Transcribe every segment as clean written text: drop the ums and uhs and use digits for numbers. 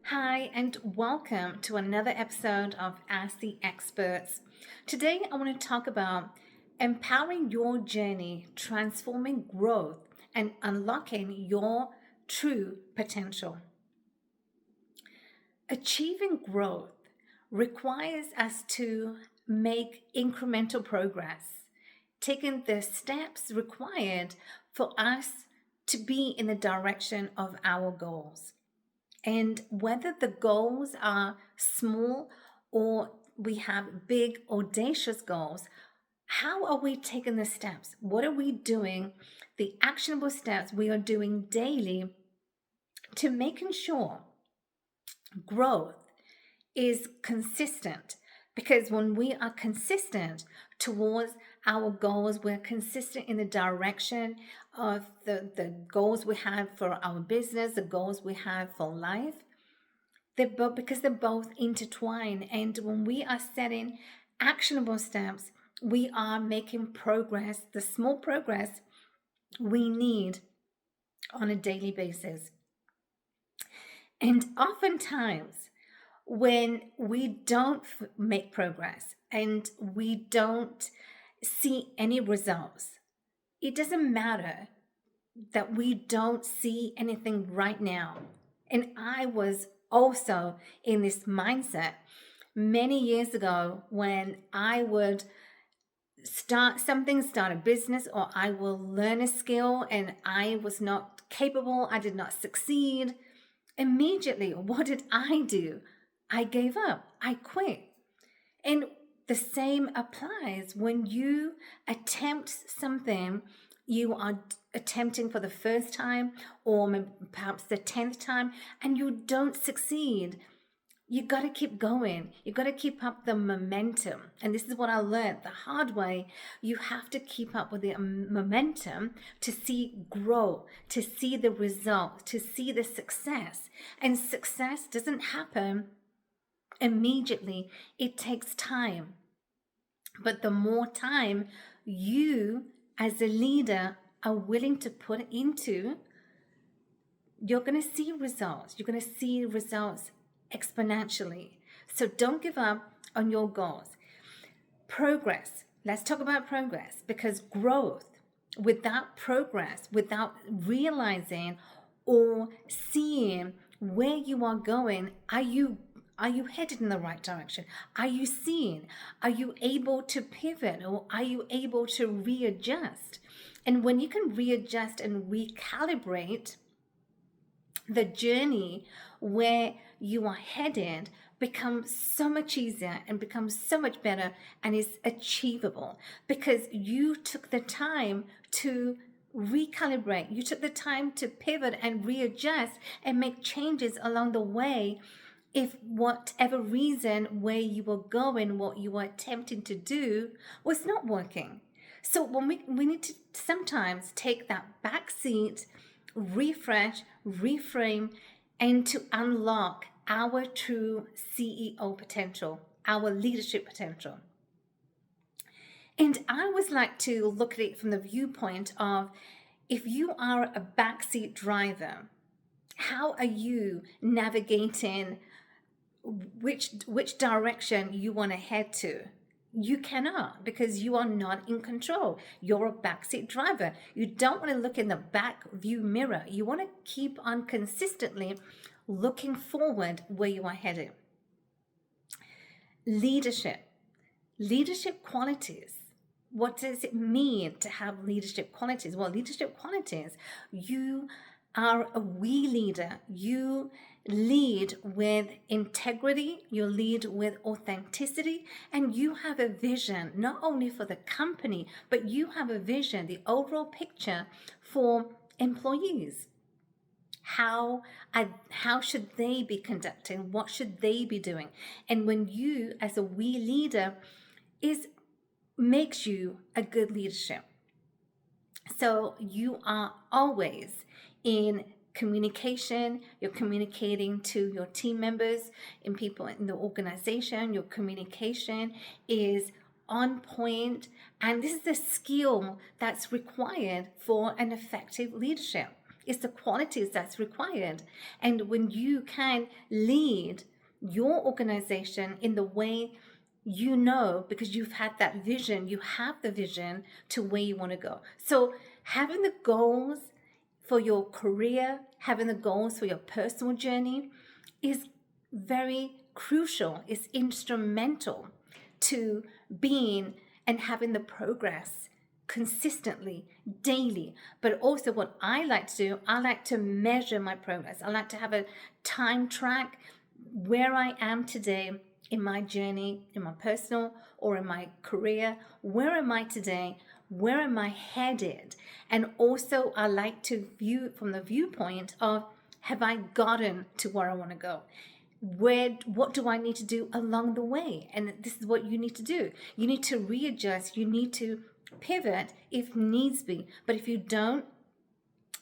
Hi, and welcome to another episode of Ask the Experts. Today, I want to talk about empowering your journey, transforming growth, and unlocking your true potential. Achieving growth requires us to make incremental progress, taking the steps required for us to be in the direction of our goals. And whether the goals are small or we have big, audacious goals, how are we taking the steps? What are we doing? The actionable steps we are doing daily to making sure growth is consistent. Because when we are consistent towards our goals, we're consistent in the direction of the goals we have for our business, the goals we have for life. Because they're both intertwined. And when we are setting actionable steps, we are making progress, the small progress we need on a daily basis. And oftentimes, when we don't make progress and we don't see any results, it doesn't matter that we don't see anything right now. And I was also in this mindset many years ago when I would start a business, or I will learn a skill and I was not capable, I did not succeed. Immediately, what did I do? I gave up, I quit. And the same applies when you attempt something you are attempting for the first time, or perhaps the 10th time, and you don't succeed. You got to keep going. You got to keep up the momentum. And this is what I learned the hard way. You have to keep up with the momentum to see growth, to see the result, to see the success. And success doesn't happen immediately. It takes time. But the more time you as a leader are willing to put into, you're going to see results. You're going to see results exponentially. So don't give up on your goals. Progress. Let's talk about progress, because growth without progress, without realizing or seeing where you are going, are you headed in the right direction? Are you seeing? Are you able to pivot, or are you able to readjust? And when you can readjust and recalibrate, the journey where you are headed becomes so much easier and becomes so much better and is achievable, because you took the time to recalibrate. You took the time to pivot and readjust and make changes along the way. If whatever reason where you were going, what you were attempting to do was not working. So when we need to sometimes take that back seat, refresh, reframe, and to unlock our true CEO potential, our leadership potential. And I always like to look at it from the viewpoint of, if you are a backseat driver, how are you navigating which direction you want to head to? You cannot, because you are not in control. You're a backseat driver. You don't want to look in the back view mirror. You want to keep on consistently looking forward where you are headed. Leadership qualities. What does it mean to have leadership qualities? Well, leadership qualities, you are a we leader. You lead with integrity, you lead with authenticity, and you have a vision not only for the company, but you have a vision, the overall picture for employees. How should they be conducting? What should they be doing? And when you, as a we leader, makes you a good leadership. So you are always in communication. You're communicating to your team members and people in the organization. Your communication is on point, and this is a skill that's required for an effective leadership. It's the qualities that's required. And when you can lead your organization in the way you know, because you've had that vision, you have the vision to where you want to go. So having the goals for your career, having the goals for your personal journey is very crucial, it's instrumental to being and having the progress consistently, daily. But also, what I like to do, I like to measure my progress. I like to have a time track where I am today in my journey, in my personal or in my career. Where am I today? Where am I headed? And also, I like to view from the viewpoint of, have I gotten to where I want to go? What do I need to do along the way? And this is what you need to do. You need to readjust. You need to pivot if needs be. But if you don't,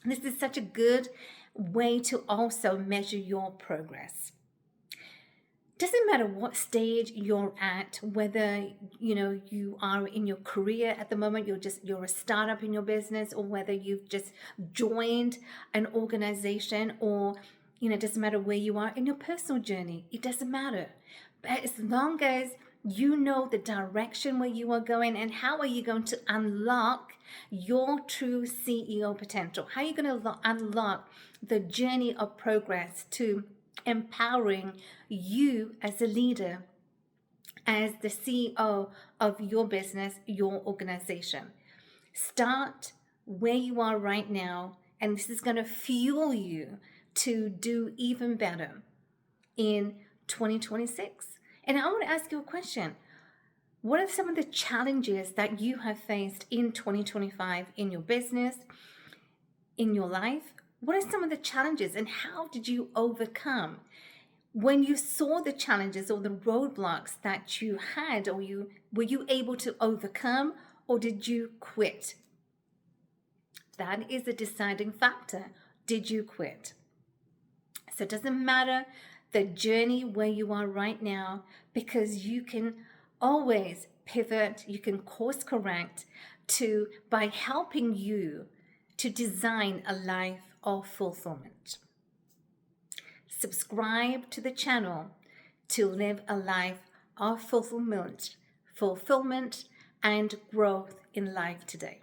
this is such a good way to also measure your progress. Doesn't matter what stage you're at, whether you are in your career at the moment, you're a startup in your business, or whether you've just joined an organization, or it doesn't matter where you are in your personal journey. It doesn't matter. But as long as you know the direction where you are going, and how are you going to unlock your true CEO potential? How are you going to unlock the journey of progress to empowering you as a leader, as the CEO of your business, your organization? Start where you are right now, and this is going to fuel you to do even better in 2026. And I want to ask you a question. What are some of the challenges that you have faced in 2025 in your business, in your life? What are some of the challenges, and how did you overcome? When you saw the challenges or the roadblocks that you had, or were you able to overcome, or did you quit? That is a deciding factor. Did you quit? So it doesn't matter the journey where you are right now, because you can always pivot, you can course correct by helping you to design a life of fulfillment. Subscribe to the channel to live a life of fulfillment and growth in life today.